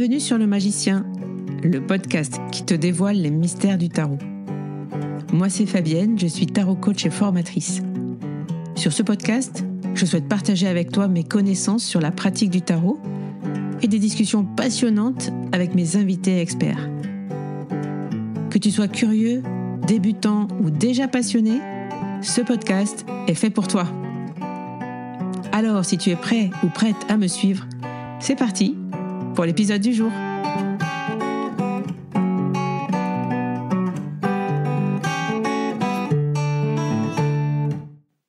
Bienvenue sur Le Magicien, le podcast qui te dévoile les mystères du tarot. Moi, c'est Fabienne, je suis tarot coach et formatrice. Sur ce podcast, je souhaite partager avec toi mes connaissances sur la pratique du tarot et des discussions passionnantes avec mes invités experts. Que tu sois curieux, débutant ou déjà passionné, ce podcast est fait pour toi. Alors, si tu es prêt ou prête à me suivre, c'est parti pour l'épisode du jour.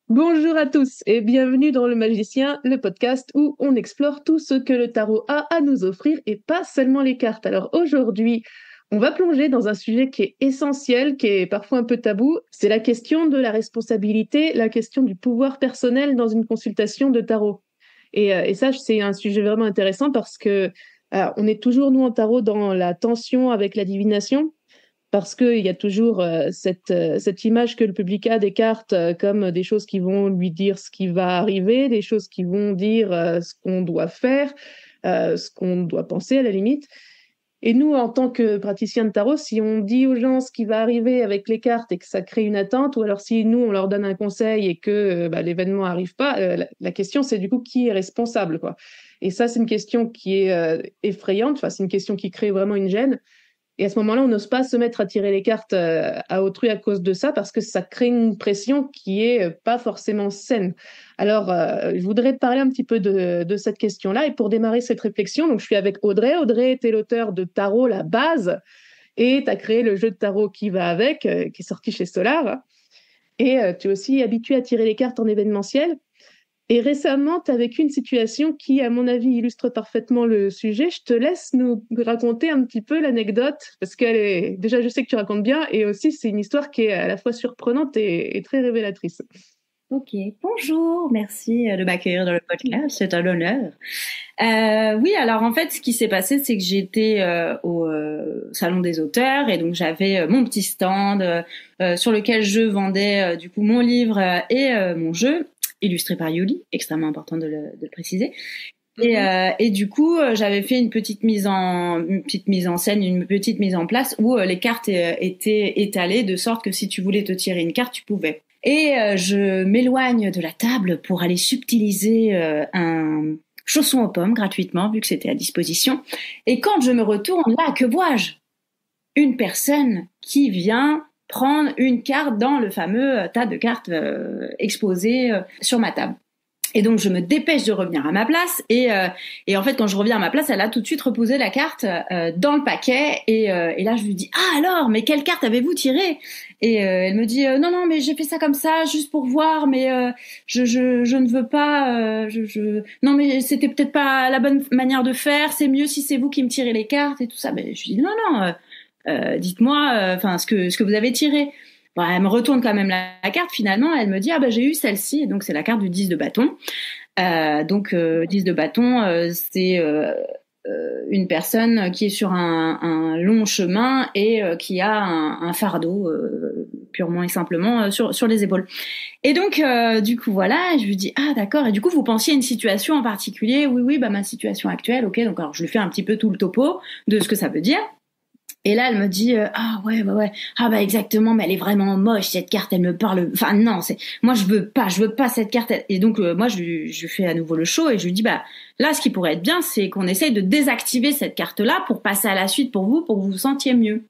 Bonjour à tous et bienvenue dans Le Magicien, le podcast où on explore tout ce que le tarot a à nous offrir et pas seulement les cartes. Alors aujourd'hui, on va plonger dans un sujet qui est essentiel, qui est parfois un peu tabou. C'est la question de la responsabilité, la question du pouvoir personnel dans une consultation de tarot. Et ça, c'est un sujet vraiment intéressant parce que on est toujours, nous, en tarot, dans la tension avec la divination, parce qu'il y a toujours cette image que le public a des cartes comme des choses qui vont lui dire ce qui va arriver, des choses qui vont dire ce qu'on doit faire, ce qu'on doit penser à la limite. Et nous, en tant que praticiens de tarot, si on dit aux gens ce qui va arriver avec les cartes et que ça crée une attente, ou alors si nous, on leur donne un conseil et que l'événement n'arrive pas, la question, c'est du coup qui est responsable, quoi. Et ça, c'est une question qui est effrayante, enfin, c'est une question qui crée vraiment une gêne. Et à ce moment-là, on n'ose pas se mettre à tirer les cartes à autrui à cause de ça, parce que ça crée une pression qui est pas forcément saine. Alors, je voudrais te parler un petit peu de cette question-là. Et pour démarrer cette réflexion, donc je suis avec Audrey. Audrey, tu es l'auteur de Tarot, la base, et tu as créé le jeu de tarot qui va avec, qui est sorti chez Solar. Et tu es aussi habituée à tirer les cartes en événementiel. Et récemment, tu as vécu une situation qui, à mon avis, illustre parfaitement le sujet. Je te laisse nous raconter un petit peu l'anecdote, parce qu'elle est... Déjà, je sais que tu racontes bien, et aussi, c'est une histoire qui est à la fois surprenante et très révélatrice. Ok, bonjour, merci de m'accueillir dans le podcast, c'est un honneur. Oui, alors en fait, ce qui s'est passé, c'est que j'étais au Salon des auteurs, et donc j'avais mon petit stand sur lequel je vendais du coup mon livre et mon jeu, illustré par Yuli, extrêmement important de le préciser. Et du coup, j'avais fait une petite mise en scène, une petite mise en place où les cartes étaient étalées de sorte que si tu voulais te tirer une carte, tu pouvais. Et je m'éloigne de la table pour aller subtiliser un chausson aux pommes gratuitement, vu que c'était à disposition. Et quand je me retourne, là, que vois-je? Une personne qui vient prendre une carte dans le fameux tas de cartes exposées sur ma table. Et donc, je me dépêche de revenir à ma place. Et en fait, quand je reviens à ma place, elle a tout de suite reposé la carte dans le paquet. Et là, je lui dis « Ah alors, mais quelle carte avez-vous tirée ?» Et elle me dit « Non, mais j'ai fait ça comme ça, juste pour voir, mais je ne veux pas... Non, mais c'était peut-être pas la bonne manière de faire. C'est mieux si c'est vous qui me tirez les cartes et tout ça. » Mais je lui dis « Non, dites-moi ce que vous avez tiré. » Bon, elle me retourne quand même la carte, finalement, elle me dit « Ah j'ai eu celle-ci », et donc c'est la carte du 10 de bâton. 10 de bâton, c'est une personne qui est sur un long chemin et qui a un fardeau purement et simplement sur les épaules. Et donc, du coup, voilà, je lui dis « Ah d'accord, et du coup, vous pensiez à une situation en particulier ?» « Oui, ma situation actuelle, ok. » Donc, alors, je lui fais un petit peu tout le topo de ce que ça veut dire. Et là, elle me dit ah ouais. Ah exactement, mais elle est vraiment moche cette carte, elle me parle. Enfin non, moi je veux pas cette carte. Et donc moi je fais à nouveau le show et je lui dis là ce qui pourrait être bien, c'est qu'on essaye de désactiver cette carte-là pour passer à la suite pour que vous vous sentiez mieux.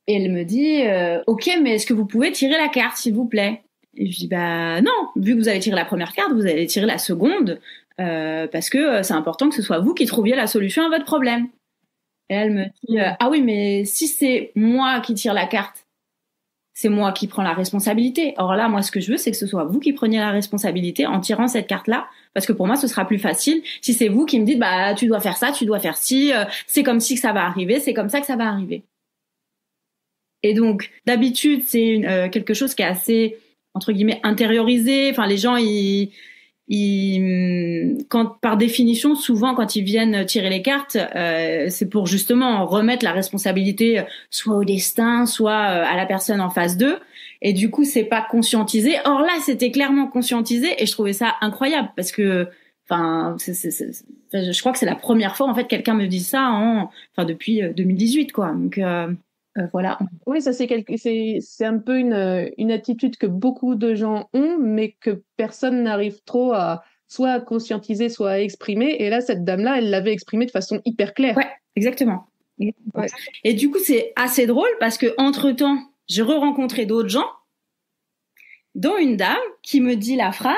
Et elle me dit OK, mais est-ce que vous pouvez tirer la carte s'il vous plaît? Et je dis non, vu que vous avez tiré la première carte, vous allez tirer la seconde parce que c'est important que ce soit vous qui trouviez la solution à votre problème. Et elle me dit ah oui, mais si c'est moi qui tire la carte, c'est moi qui prends la responsabilité. Or là, moi, ce que je veux, c'est que ce soit vous qui preniez la responsabilité en tirant cette carte-là, parce que pour moi, ce sera plus facile si c'est vous qui me dites tu dois faire ça, tu dois faire ci, c'est comme si que ça va arriver, c'est comme ça que ça va arriver. Et donc, d'habitude, c'est quelque chose qui est assez entre guillemets intériorisé. Enfin, les gens quand par définition, souvent quand ils viennent tirer les cartes, c'est pour justement remettre la responsabilité soit au destin, soit à la personne en face d'eux. Et du coup, c'est pas conscientisé. Or là, c'était clairement conscientisé et je trouvais ça incroyable parce que Enfin, je crois que c'est la première fois en fait quelqu'un me dit ça depuis 2018 quoi. Donc voilà. Oui, ça c'est un peu une attitude que beaucoup de gens ont, mais que personne n'arrive trop à soit à conscientiser, soit à exprimer. Et là, cette dame-là, elle l'avait exprimé de façon hyper claire. Ouais, exactement. Ouais. Et du coup, c'est assez drôle parce que entre-temps, j'ai re-rencontré d'autres gens, dont une dame qui me dit la phrase.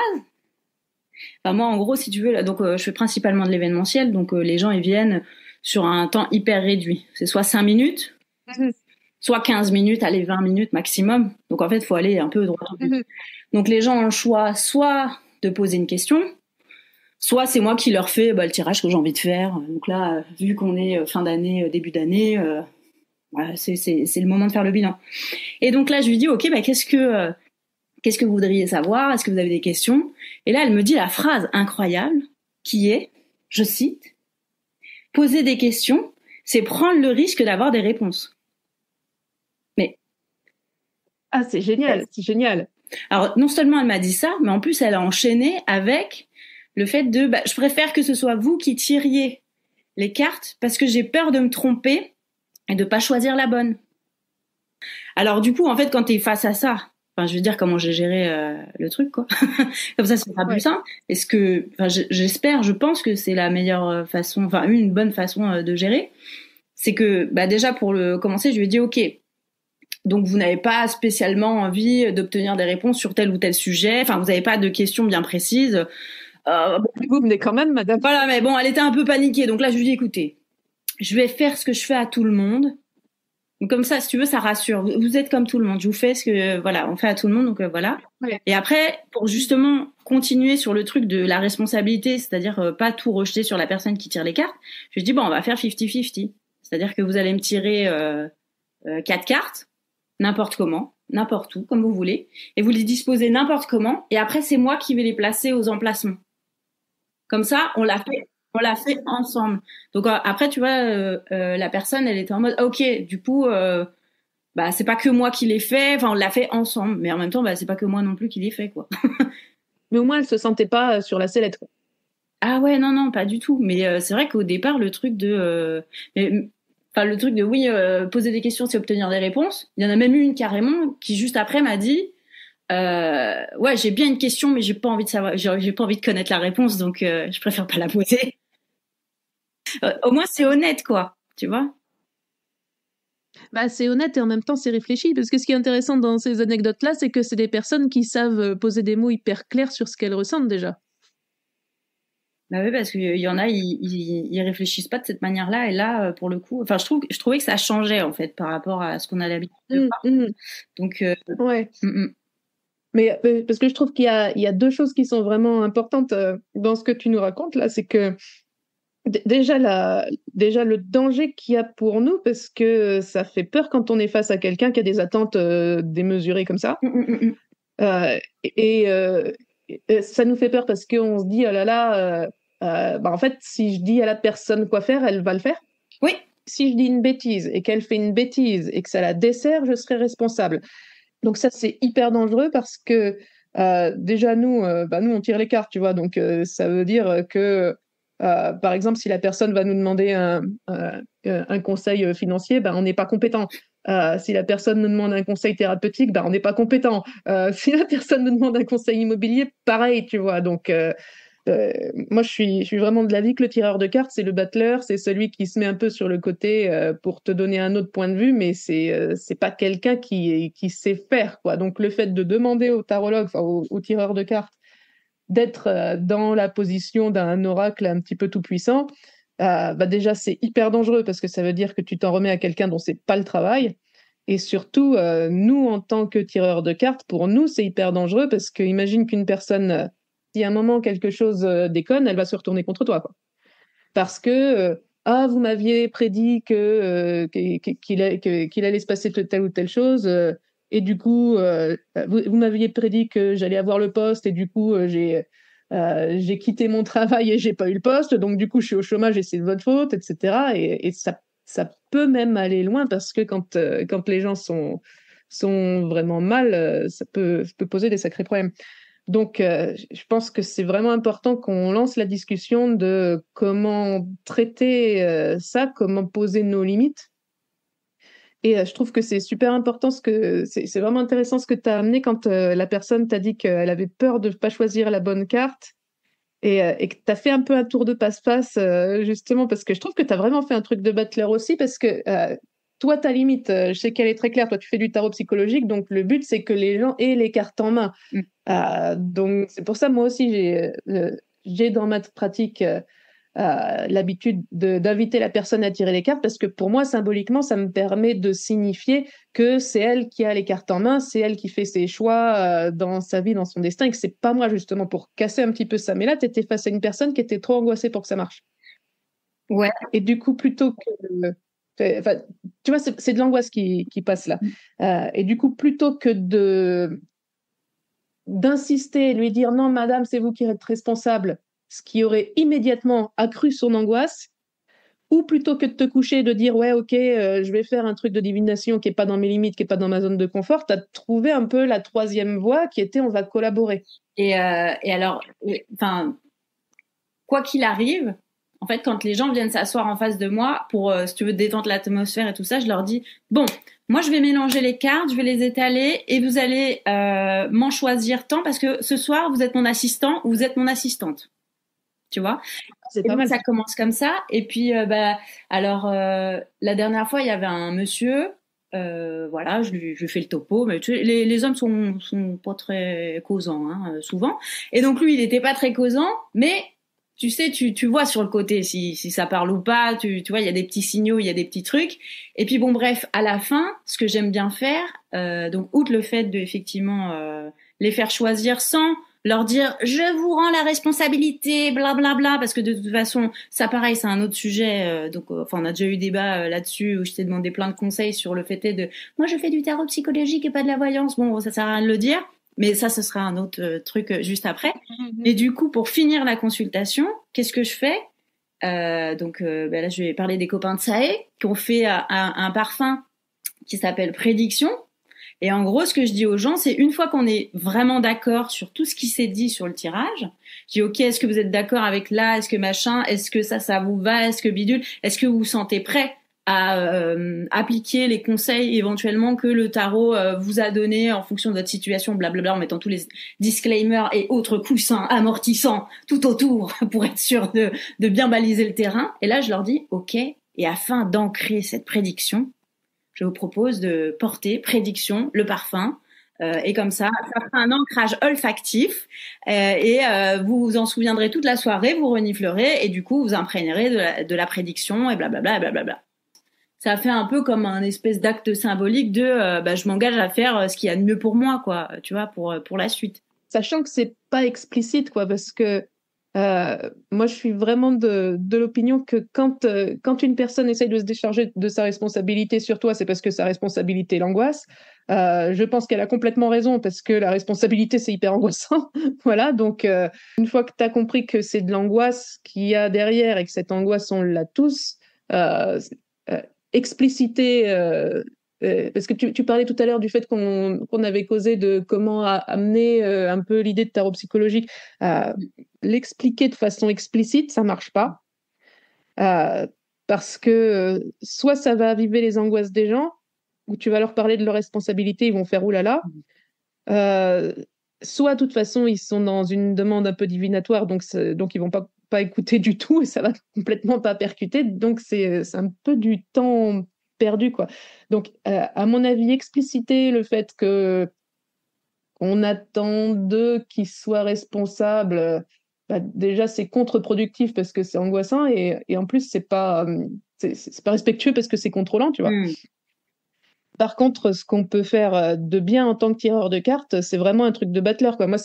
Enfin, moi, en gros, si tu veux, là, donc je fais principalement de l'événementiel, donc les gens ils viennent sur un temps hyper réduit. C'est soit 5 minutes, soit 15 minutes, allez 20 minutes maximum. Donc en fait, il faut aller un peu droit au but. Donc les gens ont le choix soit de poser une question, soit c'est moi qui leur fais le tirage que j'ai envie de faire. Donc là, vu qu'on est fin d'année, début d'année, voilà, c'est le moment de faire le bilan. Et donc là, je lui dis, ok, qu'est-ce que vous voudriez savoir? Est-ce que vous avez des questions? Et là, elle me dit la phrase incroyable qui est, je cite, poser des questions, c'est prendre le risque d'avoir des réponses. Mais c'est génial, c'est génial. Alors non seulement elle m'a dit ça, mais en plus elle a enchaîné avec le fait de, je préfère que ce soit vous qui tiriez les cartes parce que j'ai peur de me tromper et de pas choisir la bonne. Alors du coup, en fait, quand t'es face à ça, je veux dire comment j'ai géré le truc, quoi. Comme ça, ce sera plus simple. Est-ce que, j'espère, je pense que c'est la meilleure façon, une bonne façon de gérer. C'est que, déjà pour commencer, je lui ai dit, ok. Donc vous n'avez pas spécialement envie d'obtenir des réponses sur tel ou tel sujet. Enfin, vous n'avez pas de questions bien précises. Vous venez quand même, madame. Voilà, mais bon, elle était un peu paniquée. Donc là, je lui dis, écoutez, je vais faire ce que je fais à tout le monde. Donc comme ça, si tu veux, ça rassure. Vous êtes comme tout le monde. Je vous fais ce que, voilà, on fait à tout le monde. Donc voilà. Ouais. Et après, pour justement continuer sur le truc de la responsabilité, c'est-à-dire pas tout rejeter sur la personne qui tire les cartes, je lui dis, on va faire 50-50. C'est-à-dire que vous allez me tirer 4 cartes. N'importe comment, n'importe où, comme vous voulez, et vous les disposez n'importe comment, et après c'est moi qui vais les placer aux emplacements. Comme ça, on l'a fait ensemble. Donc après, tu vois, la personne, elle était en mode, ok, du coup, c'est pas que moi qui l'ai fait, on l'a fait ensemble, mais en même temps, c'est pas que moi non plus qui l'ai fait, quoi. Mais au moins, elle se sentait pas sur la sellette, quoi. Ah ouais, non, pas du tout. Mais c'est vrai qu'au départ, le truc de oui, poser des questions, c'est obtenir des réponses. Il y en a même une carrément qui juste après m'a dit, ouais, j'ai bien une question, mais j'ai pas envie de savoir, j'ai pas envie de connaître la réponse, donc je préfère pas la poser. Au moins c'est honnête, quoi, tu vois. C'est honnête et en même temps c'est réfléchi, parce que ce qui est intéressant dans ces anecdotes-là, c'est que c'est des personnes qui savent poser des mots hyper clairs sur ce qu'elles ressentent déjà. Oui, parce qu'il y en a, ils réfléchissent pas de cette manière-là, et là, pour le coup, je trouvais que ça changeait en fait par rapport à ce qu'on a l'habitude de voir. Donc, ouais. Mais parce que je trouve qu'il y a deux choses qui sont vraiment importantes dans ce que tu nous racontes là, c'est que déjà le danger qu'il y a pour nous, parce que ça fait peur quand on est face à quelqu'un qui a des attentes démesurées comme ça. Et ça nous fait peur parce qu'on se dit, oh là là, en fait, si je dis à la personne quoi faire, elle va le faire. Oui. Si je dis une bêtise et qu'elle fait une bêtise et que ça la dessert, je serai responsable. Donc ça, c'est hyper dangereux parce que déjà, nous, on tire les cartes, tu vois. Donc ça veut dire que, par exemple, si la personne va nous demander un conseil financier, on n'est pas compétent. Si la personne nous demande un conseil thérapeutique, on n'est pas compétent. Si la personne nous demande un conseil immobilier, pareil, tu vois. Donc, moi, je suis vraiment de l'avis que le tireur de cartes, c'est le battleur, c'est celui qui se met un peu sur le côté pour te donner un autre point de vue, mais c'est pas quelqu'un qui sait faire, quoi. Donc, le fait de demander au tarologue, au tireur de cartes, d'être dans la position d'un oracle un petit peu tout puissant, déjà c'est hyper dangereux parce que ça veut dire que tu t'en remets à quelqu'un dont c'est pas le travail. Et surtout, nous, en tant que tireurs de cartes, pour nous, c'est hyper dangereux parce que imagine qu'une personne, si à un moment quelque chose déconne, elle va se retourner contre toi, quoi. Parce que vous m'aviez prédit qu'il allait se passer telle ou telle chose, et du coup, vous m'aviez prédit que j'allais avoir le poste, et du coup, j'ai quitté mon travail et j'ai pas eu le poste, donc du coup, je suis au chômage et c'est de votre faute, etc. Et ça peut même aller loin parce que quand les gens sont vraiment mal, ça peut poser des sacrés problèmes. Donc, je pense que c'est vraiment important qu'on lance la discussion de comment traiter ça, comment poser nos limites. Et je trouve que c'est super important c'est vraiment intéressant ce que tu as amené quand la personne t'a dit qu'elle avait peur de ne pas choisir la bonne carte et que tu as fait un peu un tour de passe-passe justement parce que je trouve que tu as vraiment fait un truc de battleur aussi parce que toi, ta limite, je sais qu'elle est très claire, toi tu fais du tarot psychologique, donc le but c'est que les gens aient les cartes en main. Donc c'est pour ça moi aussi j'ai dans ma pratique l'habitude d'inviter la personne à tirer les cartes parce que pour moi, symboliquement, ça me permet de signifier que c'est elle qui a les cartes en main, c'est elle qui fait ses choix dans sa vie, dans son destin, et que c'est pas moi, justement, pour casser un petit peu ça. Mais là, tu étais face à une personne qui était trop angoissée pour que ça marche. Ouais. Et du coup, plutôt que... Enfin, tu vois, c'est de l'angoisse qui passe là. Et du coup, plutôt que d'insister, lui dire non, madame, c'est vous qui êtes responsable, ce qui aurait immédiatement accru son angoisse, ou plutôt que de te coucher et de dire ouais, ok, je vais faire un truc de divination qui n'est pas dans mes limites, qui n'est pas dans ma zone de confort, tu as trouvé un peu la troisième voie qui était on va collaborer. Et alors, enfin, quoi qu'il arrive, en fait, quand les gens viennent s'asseoir en face de moi pour, si tu veux, détendre l'atmosphère et tout ça, je leur dis bon, moi je vais mélanger les cartes, je vais les étaler et vous allez m'en choisir tant parce que ce soir vous êtes mon assistant ou vous êtes mon assistante. Tu vois, c'est et pas donc mal. ça commence comme ça. Et puis, alors, la dernière fois, il y avait un monsieur, voilà, je lui fais le topo, mais tu sais, les hommes sont pas très causants, hein, souvent. Et donc lui, il était pas très causant, mais tu sais, tu vois sur le côté si ça parle ou pas. Tu vois, il y a des petits signaux, il y a des petits trucs. Et puis bon, bref, à la fin, ce que j'aime bien faire, donc outre le fait de effectivement les faire choisir sans leur dire je vous rends la responsabilité, blablabla, bla bla, parce que de toute façon, ça pareil, c'est un autre sujet. Donc, enfin, on a déjà eu débat là-dessus où je t'ai demandé plein de conseils sur le fait de moi je fais du tarot psychologique et pas de la voyance. Bon, ça sert à rien de le dire, mais ça, ce sera un autre truc juste après. Et du coup, pour finir la consultation, qu'est-ce que je fais donc là, je vais parler des copains de Sae qui ont fait un parfum qui s'appelle Prédiction. Et en gros, ce que je dis aux gens, c'est une fois qu'on est vraiment d'accord sur tout ce qui s'est dit sur le tirage, je dis ok, est-ce que vous êtes d'accord avec là, est-ce que machin, est-ce que ça vous va, est-ce que bidule, est-ce que vous vous sentez prêt à appliquer les conseils éventuellement que le tarot vous a donné en fonction de votre situation, blablabla, en mettant tous les disclaimers et autres coussins amortissants tout autour pour être sûr de bien baliser le terrain. Et là, je leur dis ok, et afin d'ancrer cette prédiction, je vous propose de porter Prédiction, le parfum, et comme ça fera un ancrage olfactif, et vous vous en souviendrez toute la soirée, vous reniflerez, et du coup, vous imprégnerez de la prédiction, et blablabla, blablabla. Ça fait un peu comme un espèce d'acte symbolique de je m'engage à faire ce qu'il y a de mieux pour moi, quoi, tu vois, pour la suite. Sachant que c'est pas explicite, quoi, parce que moi, je suis vraiment de l'opinion que quand une personne essaye de se décharger de sa responsabilité sur toi, c'est parce que sa responsabilité l'angoisse. Je pense qu'elle a complètement raison parce que la responsabilité, c'est hyper angoissant. Voilà, donc une fois que tu as compris que c'est de l'angoisse qu'il y a derrière et que cette angoisse, on l'a tous, expliciter parce que tu parlais tout à l'heure du fait qu'on avait causé de comment amener un peu l'idée de tarot psychologique. L'expliquer de façon explicite, ça marche pas. Parce que soit ça va aviver les angoisses des gens, ou tu vas leur parler de leurs responsabilités, ils vont faire oulala. Soit de toute façon, ils sont dans une demande un peu divinatoire, donc ils vont pas écouter du tout et ça va complètement pas percuter. Donc c'est un peu du temps perdu, quoi. Donc, à mon avis, expliciter le fait qu'on attend d'eux qu'ils soient responsables, déjà, c'est contre-productif parce que c'est angoissant et en plus, c'est pas respectueux parce que c'est contrôlant, tu vois. Par contre, ce qu'on peut faire de bien en tant que tireur de cartes, c'est vraiment un truc de battleur, quoi. Moi,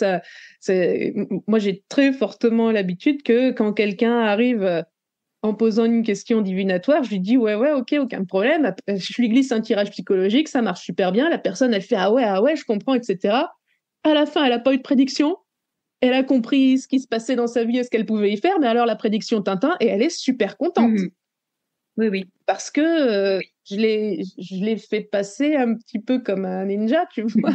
j'ai très fortement l'habitude que quand quelqu'un arrive en posant une question divinatoire, je lui dis ouais, ok, aucun problème. Je lui glisse un tirage psychologique, ça marche super bien. La personne, elle fait ah ouais, je comprends, etc. À la fin, elle n'a pas eu de prédiction. Elle a compris ce qui se passait dans sa vie et ce qu'elle pouvait y faire, mais alors la prédiction Tintin, et elle est super contente. Oui. Parce que je l'ai fait passer un petit peu comme un ninja, tu vois.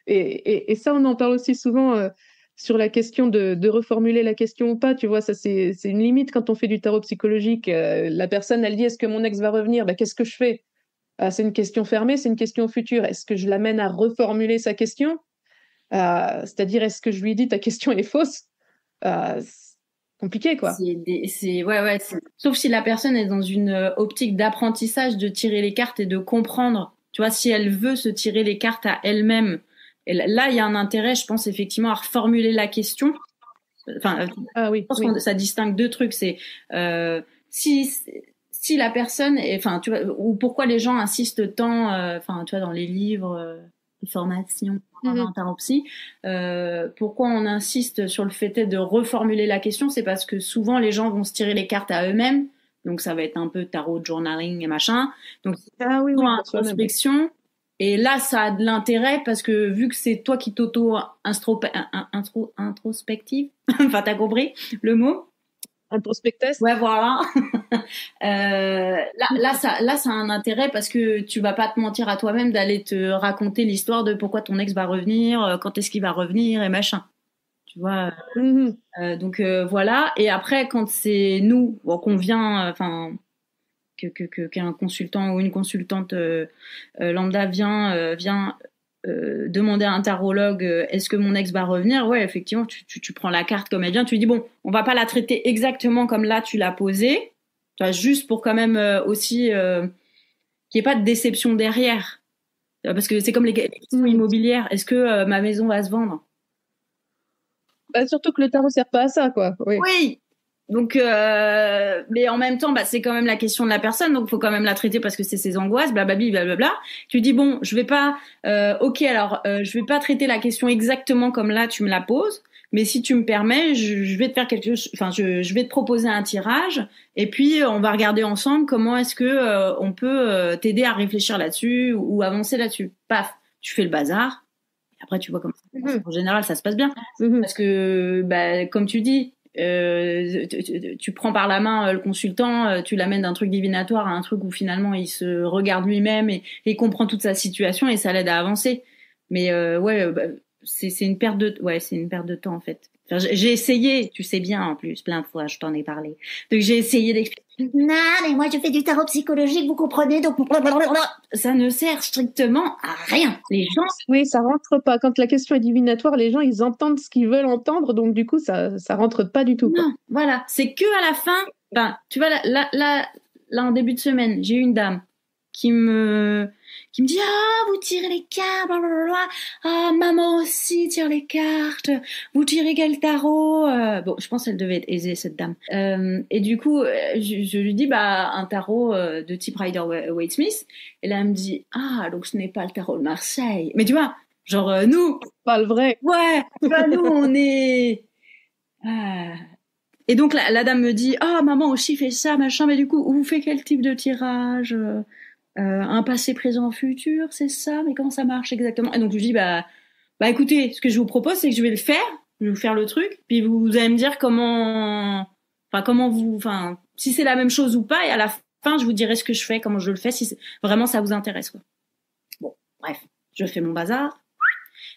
Et ça, on en parle aussi souvent sur la question de reformuler la question ou pas, tu vois. Ça, c'est une limite quand on fait du tarot psychologique. La personne, elle dit, est-ce que mon ex va revenir? Ben, qu'est-ce que je fais? Ah, c'est une question fermée, c'est une question future. Est-ce que je l'amène à reformuler sa question? C'est-à-dire, est-ce que je lui dis ta question est fausse? C'est compliqué, quoi. Sauf si la personne est dans une optique d'apprentissage, de tirer les cartes et de comprendre. Tu vois, si elle veut se tirer les cartes à elle-même, là, il y a un intérêt, je pense, effectivement, à reformuler la question. Enfin, oui, je pense que ça distingue deux trucs. C'est si la personne, enfin, tu vois, ou pourquoi les gens insistent tant, enfin, tu vois, dans les livres, les formations en tarot psy, pourquoi on insiste sur le fait de reformuler la question, c'est parce que souvent les gens vont se tirer les cartes à eux-mêmes, donc ça va être un peu tarot journaling et machin. Donc introspection. Et là, ça a de l'intérêt parce que vu que c'est toi qui introspective, enfin, t'as compris le mot? Introspectesse. Ouais, voilà. Là, ça a un intérêt parce que tu vas pas te mentir à toi-même d'aller te raconter l'histoire de pourquoi ton ex va revenir, quand est-ce qu'il va revenir et machin. Tu vois. Donc voilà. Et après, quand c'est nous, qu'on vient, enfin, qu'un consultant ou une consultante lambda vient demander à un tarologue est-ce que mon ex va revenir, ouais, effectivement, tu prends la carte comme elle vient, tu dis bon, on va pas la traiter exactement comme là tu l'as posée, tu vois, juste pour quand même aussi qu'il n'y ait pas de déception derrière, parce que c'est comme les questions immobilières, est-ce que ma maison va se vendre? Bah, surtout que le tarot sert pas à ça, quoi. Oui. Donc, mais en même temps, bah, c'est quand même la question de la personne, donc faut quand même la traiter parce que c'est ses angoisses, blablabla, blablabla. Tu dis bon, je vais pas, je vais pas traiter la question exactement comme là tu me la poses, mais si tu me permets, je vais te faire quelque chose, enfin, je vais te proposer un tirage, et puis on va regarder ensemble comment est-ce que on peut t'aider à réfléchir là-dessus ou avancer là-dessus. Paf, tu fais le bazar. Et après, tu vois comment ça se passe. En général, ça se passe bien parce que, bah, comme tu dis. Tu prends par la main le consultant, tu l'amènes d'un truc divinatoire à un truc où finalement il se regarde lui-même et comprend toute sa situation et ça l'aide à avancer. Mais c'est une perte de temps en fait. Enfin, j'ai essayé, tu sais bien en plus, plein de fois, je t'en ai parlé. Donc j'ai essayé d'expliquer. Non, mais moi je fais du tarot psychologique, vous comprenez, donc ça ne sert strictement à rien. Les gens. Oui, ça rentre pas. Quand la question est divinatoire, les gens ils entendent ce qu'ils veulent entendre, donc du coup ça rentre pas du tout. Non, quoi. Voilà, c'est que à la fin. Ben, tu vois là en début de semaine, j'ai eu une dame qui me dit vous tirez les cartes, blablabla. Ah, maman aussi tire les cartes. Vous tirez quel tarot? Bon, je pense qu'elle devait être aisée cette dame. Et du coup, je lui dis un tarot de type Rider-Waite-Smith. Et là, elle me dit donc ce n'est pas le tarot de Marseille. Mais tu vois, genre nous, pas le vrai. Ouais, nous on est. Et donc la dame me dit maman aussi fait ça machin, mais du coup vous faites quel type de tirage? Un passé, présent, futur, c'est ça? Mais comment ça marche exactement? Et donc je lui dis bah écoutez, ce que je vous propose, c'est que je vais vous faire le truc, puis vous allez me dire si c'est la même chose ou pas, et à la fin je vous dirai ce que je fais, comment je le fais, si vraiment ça vous intéresse, quoi. Bon, bref, je fais mon bazar.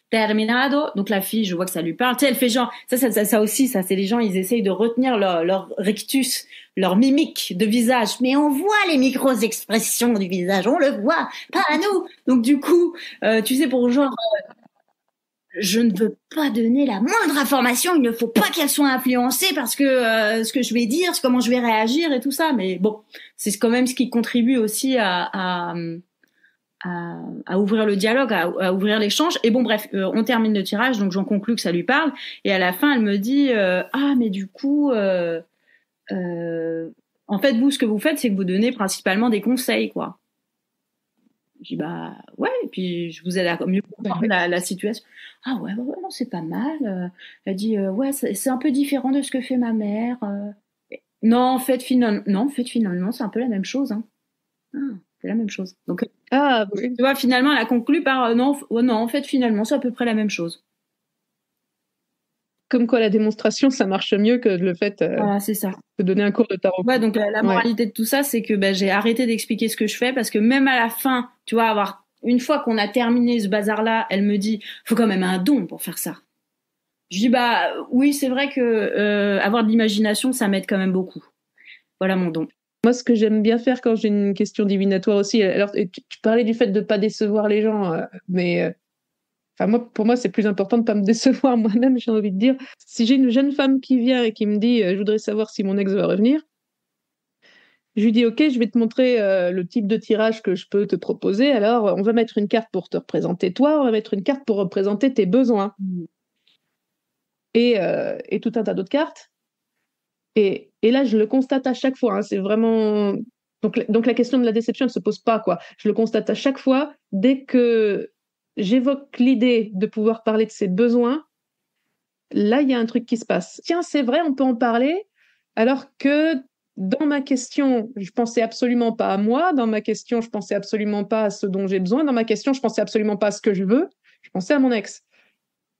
Terminado. Donc la fille, je vois que ça lui parle. Tu sais, elle fait genre, ça aussi, ça, c'est les gens, ils essayent de retenir leur rictus, leur mimique de visage. Mais on voit les micro-expressions du visage, on le voit, pas à nous. Donc du coup, tu sais, pour genre, je ne veux pas donner la moindre information, il ne faut pas qu'elle soit influencée parce que ce que je vais dire, comment je vais réagir et tout ça. Mais bon, c'est quand même ce qui contribue aussi à ouvrir le dialogue, à ouvrir l'échange. Et bon, bref, on termine le tirage, donc j'en conclus que ça lui parle. Et à la fin, elle me dit mais du coup, en fait, vous, ce que vous faites, c'est que vous donnez principalement des conseils, quoi. Je dis ouais, et puis je vous aide à mieux comprendre la situation. Ouais, non, c'est pas mal. Elle dit ouais, c'est un peu différent de ce que fait ma mère. Non, en fait, finalement, c'est un peu la même chose. Hein. C'est la même chose. Donc, oui. Tu vois, finalement, elle a conclu par non, en fait, finalement, c'est à peu près la même chose. comme quoi la démonstration, ça marche mieux que le fait Voilà, c'est ça. de donner un cours de tarot. Ouais, donc la moralité de tout ça, c'est que j'ai arrêté d'expliquer ce que je fais parce que même à la fin, tu vois, une fois qu'on a terminé ce bazar-là, elle me dit, faut quand même un don pour faire ça. Je dis, oui, c'est vrai que avoir de l'imagination, ça m'aide quand même beaucoup. Voilà mon don. Moi, ce que j'aime bien faire quand j'ai une question divinatoire aussi, alors tu parlais du fait de pas décevoir les gens, mais pour moi, c'est plus important de pas me décevoir moi-même, j'ai envie de dire. Si j'ai une jeune femme qui vient et qui me dit, je voudrais savoir si mon ex va revenir, je lui dis, OK, je vais te montrer le type de tirage que je peux te proposer. Alors, on va mettre une carte pour te représenter toi, on va mettre une carte pour représenter tes besoins. Et tout un tas d'autres cartes. Et là, je le constate à chaque fois. Hein, c'est vraiment... Donc la question de la déception ne se pose pas, quoi. Je le constate à chaque fois. Dès que j'évoque l'idée de pouvoir parler de ses besoins, là, il y a un truc qui se passe. Tiens, c'est vrai, on peut en parler, alors que dans ma question, je pensais absolument pas à moi. Dans ma question, je pensais absolument pas à ce dont j'ai besoin. Dans ma question, je pensais absolument pas à ce que je veux. Je pensais à mon ex.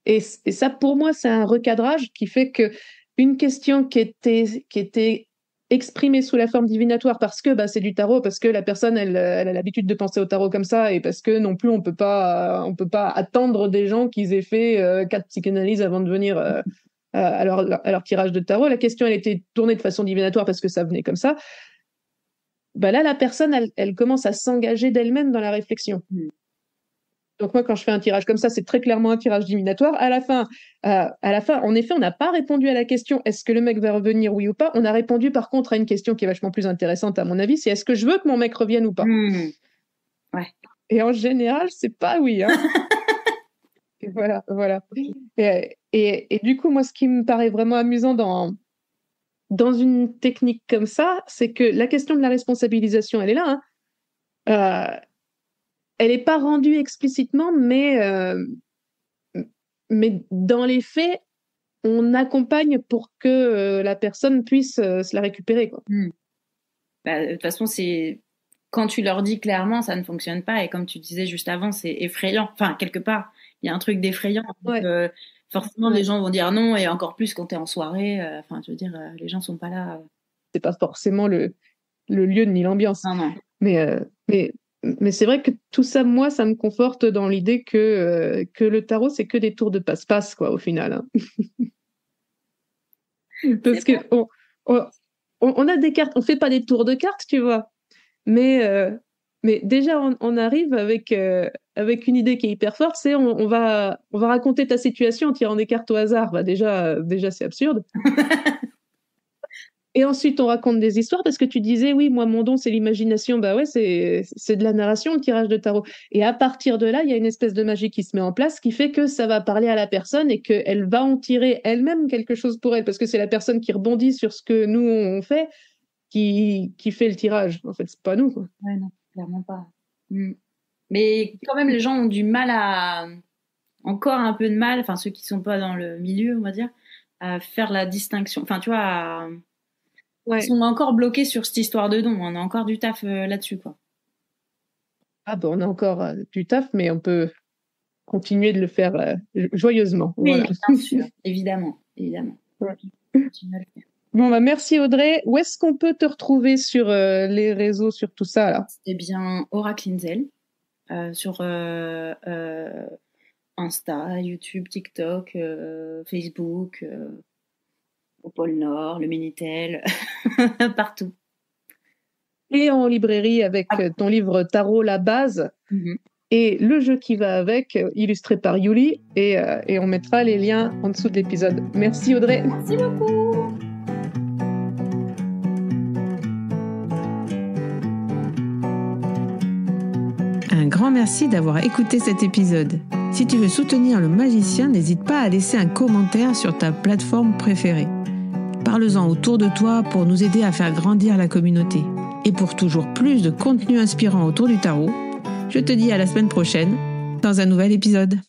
Et ça, pour moi, c'est un recadrage qui fait que une question qui était exprimée sous la forme divinatoire parce que c'est du tarot, parce que la personne elle a l'habitude de penser au tarot comme ça, et parce que non plus on peut pas attendre des gens qu'ils aient fait 4 psychanalyses avant de venir à leur tirage de tarot. La question elle était tournée de façon divinatoire parce que ça venait comme ça. Là la personne elle commence à s'engager d'elle-même dans la réflexion. Donc moi, quand je fais un tirage comme ça, c'est très clairement un tirage divinatoire. À la fin, en effet, on n'a pas répondu à la question est-ce que le mec va revenir, oui ou pas. On a répondu par contre à une question qui est vachement plus intéressante à mon avis, c'est est-ce que je veux que mon mec revienne ou pas. Ouais. Et en général, c'est pas oui. Hein. Et voilà. Et du coup, moi, ce qui me paraît vraiment amusant dans une technique comme ça, c'est que la question de la responsabilisation, elle est là. Hein. Elle n'est pas rendue explicitement, mais dans les faits, on accompagne pour que la personne puisse se la récupérer. Quoi. De toute façon, quand tu leur dis clairement, ça ne fonctionne pas. Et comme tu disais juste avant, c'est effrayant. Enfin, quelque part, il y a un truc d'effrayant. Donc, forcément, les gens vont dire non. Et encore plus quand tu es en soirée. Je veux dire, les gens ne sont pas là. C'est pas forcément le lieu ni l'ambiance. Non. Mais c'est vrai que tout ça, moi, ça me conforte dans l'idée que le tarot, c'est que des tours de passe-passe, quoi, au final. Hein. Parce que on a des cartes, on fait pas des tours de cartes, tu vois. Mais déjà, on arrive avec une idée qui est hyper forte, c'est on va raconter ta situation en tirant des cartes au hasard. Déjà, c'est absurde. Et ensuite, on raconte des histoires parce que tu disais, oui, moi, mon don, c'est l'imagination. Ouais, c'est de la narration, le tirage de tarot. Et à partir de là, il y a une espèce de magie qui se met en place qui fait que ça va parler à la personne et qu'elle va en tirer elle-même quelque chose pour elle parce que c'est la personne qui rebondit sur ce que nous, on fait qui fait le tirage. En fait, c'est pas nous, quoi. Ouais, non, clairement pas. Mais quand même, les gens ont du mal encore un peu de mal, enfin, ceux qui sont pas dans le milieu, on va dire, à faire la distinction. Enfin, tu vois, ils sont encore bloqués sur cette histoire de don. On a encore du taf là-dessus, quoi. On a encore du taf, mais on peut continuer de le faire joyeusement. Oui, voilà. bien sûr, évidemment. Ouais. Bon, merci Audrey. Où est-ce qu'on peut te retrouver sur les réseaux, sur tout ça là ? Eh bien, Aura Clinzel, sur Insta, YouTube, TikTok, Facebook, au pôle Nord, le Minitel, partout. Et en librairie avec ton livre Tarot, la base, et le jeu qui va avec, illustré par Yuli, et on mettra les liens en dessous de l'épisode. Merci Audrey. Merci beaucoup. Un grand merci d'avoir écouté cet épisode. Si tu veux soutenir le magicien, n'hésite pas à laisser un commentaire sur ta plateforme préférée. Parle-en autour de toi pour nous aider à faire grandir la communauté. Et pour toujours plus de contenu inspirant autour du tarot, je te dis à la semaine prochaine dans un nouvel épisode.